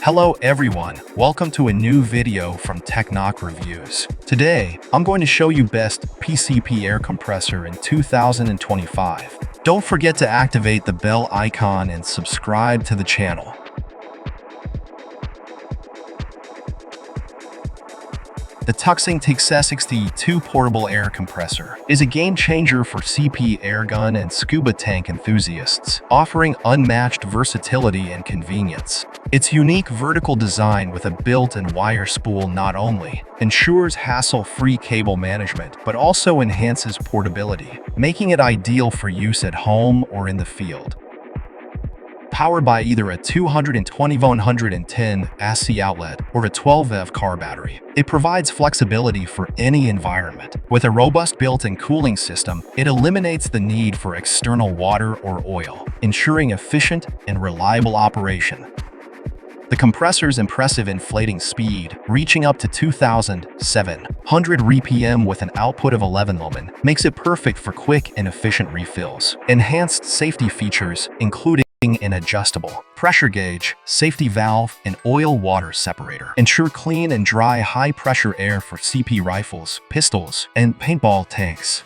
Hello everyone, welcome to a new video from Technoc Reviews. Today, I'm going to show you best PCP air compressor in 2025. Don't forget to activate the bell icon and subscribe to the channel. The Tuxing TX-62 portable air compressor is a game-changer for CP airgun and scuba tank enthusiasts, offering unmatched versatility and convenience. Its unique vertical design with a built-in wire spool not only ensures hassle-free cable management, but also enhances portability, making it ideal for use at home or in the field. Powered by either a 220-110 AC outlet or a 12V car battery, it provides flexibility for any environment. With a robust built-in cooling system, it eliminates the need for external water or oil, ensuring efficient and reliable operation. The compressor's impressive inflating speed, reaching up to 2,700 RPM with an output of 11 lumen, makes it perfect for quick and efficient refills. Enhanced safety features, including an adjustable pressure gauge, safety valve, and oil-water separator, ensure clean and dry high-pressure air for CP rifles, pistols, and paintball tanks.